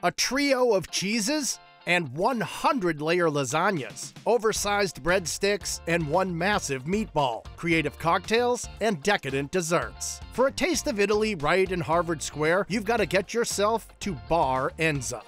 A trio of cheeses and 100-layer lasagnas, oversized breadsticks, and one massive meatball, creative cocktails, and decadent desserts. For a taste of Italy right in Harvard Square, you've got to get yourself to Bar Enza.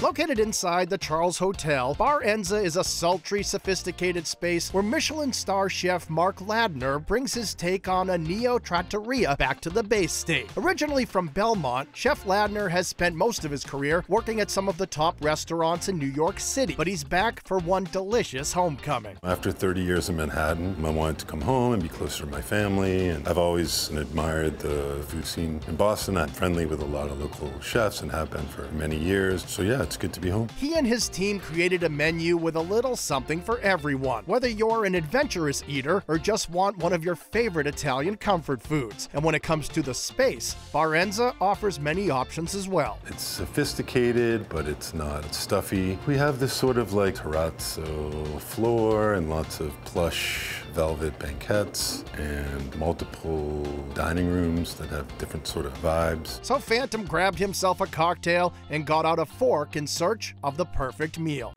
Located inside the Charles Hotel, Bar Enza is a sultry, sophisticated space where Michelin star chef Mark Ladner brings his take on a Neo-Trattoria back to the Bay State. Originally from Belmont, Chef Ladner has spent most of his career working at some of the top restaurants in New York City, but he's back for one delicious homecoming. After 30 years in Manhattan, I wanted to come home and be closer to my family, and I've always admired the food scene in Boston. I'm friendly with a lot of local chefs and have been for many years, so yeah, it's good to be home. He and his team created a menu with a little something for everyone, whether you're an adventurous eater or just want one of your favorite Italian comfort foods. And when it comes to the space, Bar Enza offers many options as well. It's sophisticated, but it's not stuffy. We have this sort of like terrazzo floor and lots of plush velvet banquettes and multiple dining rooms that have different sort of vibes. So Phantom grabbed himself a cocktail and got out a fork in search of the perfect meal.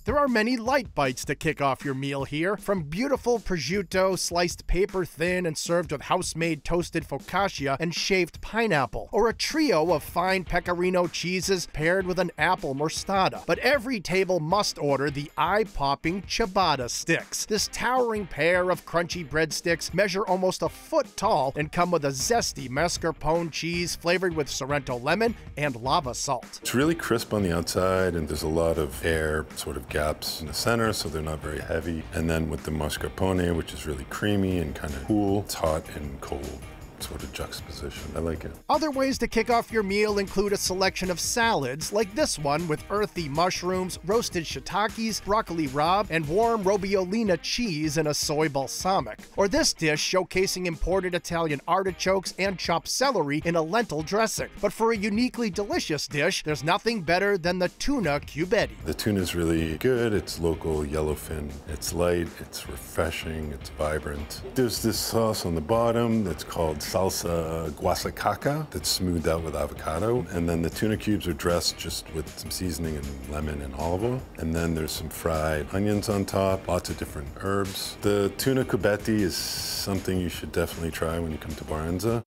There are many light bites to kick off your meal here, from beautiful prosciutto sliced paper thin and served with house-made toasted focaccia and shaved pineapple, or a trio of fine pecorino cheeses paired with an apple mostarda. But every table must order the eye-popping ciabatta sticks. This towering pair of crunchy breadsticks measure almost a foot tall and come with a zesty mascarpone cheese flavored with Sorrento lemon and lava salt. It's really crisp on the outside, and there's a lot of air sort of gaps in the center, so they're not very heavy. And then with the mascarpone, which is really creamy and kind of cool, it's hot and cold sort of juxtaposition. I like it. Other ways to kick off your meal include a selection of salads, like this one with earthy mushrooms, roasted shiitakes, broccoli rabe, and warm robiolina cheese in a soy balsamic. Or this dish showcasing imported Italian artichokes and chopped celery in a lentil dressing. But for a uniquely delicious dish, there's nothing better than the tuna cubetti. The tuna is really good. It's local yellowfin. It's light, it's refreshing, it's vibrant. There's this sauce on the bottom that's called salsa guasacaca that's smoothed out with avocado, and then the tuna cubes are dressed just with some seasoning and lemon and olive oil, and then there's some fried onions on top, lots of different herbs. The tuna cubetti is something you should definitely try when you come to Bar Enza.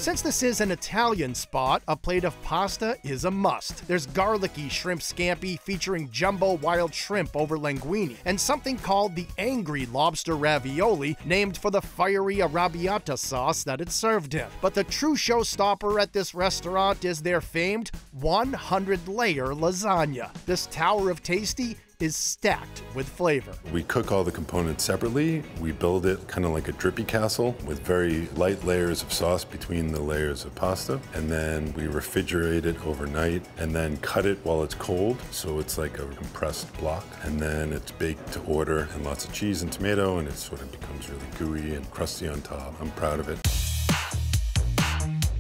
Since this is an Italian spot, a plate of pasta is a must. There's garlicky shrimp scampi featuring jumbo wild shrimp over linguine, and something called the angry lobster ravioli, named for the fiery arrabbiata sauce that it's served in. But the true showstopper at this restaurant is their famed 100-layer lasagna. This tower of tasty is stacked with flavor. We cook all the components separately. We build it kind of like a drippy castle with very light layers of sauce between the layers of pasta. And then we refrigerate it overnight and then cut it while it's cold. So it's like a compressed block. And then it's baked to order and lots of cheese and tomato, and it sort of becomes really gooey and crusty on top. I'm proud of it.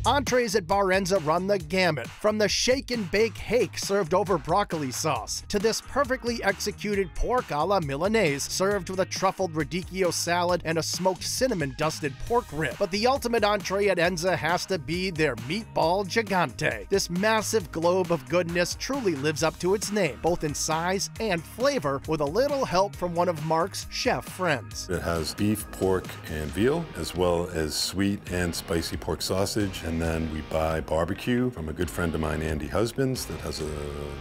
Entrees at Bar Enza run the gamut, from the shake and bake hake served over broccoli sauce, to this perfectly executed pork a la Milanese served with a truffled radicchio salad and a smoked cinnamon-dusted pork rib. But the ultimate entree at Enza has to be their meatball gigante. This massive globe of goodness truly lives up to its name, both in size and flavor, with a little help from one of Mark's chef friends. It has beef, pork, and veal, as well as sweet and spicy pork sausage. And then we buy barbecue from a good friend of mine, Andy Husbands, that has a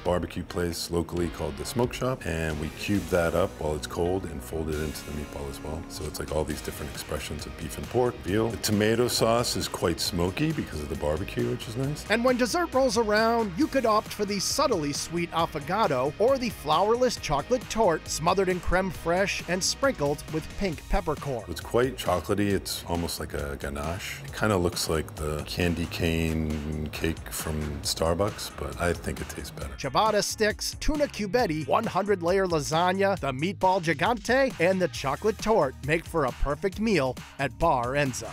barbecue place locally called The Smoke Shop. And we cube that up while it's cold and fold it into the meatball as well. So it's like all these different expressions of beef and pork, veal. The tomato sauce is quite smoky because of the barbecue, which is nice. And when dessert rolls around, you could opt for the subtly sweet affogato or the flourless chocolate torte smothered in creme fraiche and sprinkled with pink peppercorn. It's quite chocolatey. It's almost like a ganache. It kind of looks like the candy cane cake from Starbucks, but I think it tastes better. Ciabatta sticks, tuna cubetti, 100-layer lasagna, the meatball gigante, and the chocolate torte make for a perfect meal at Bar Enza.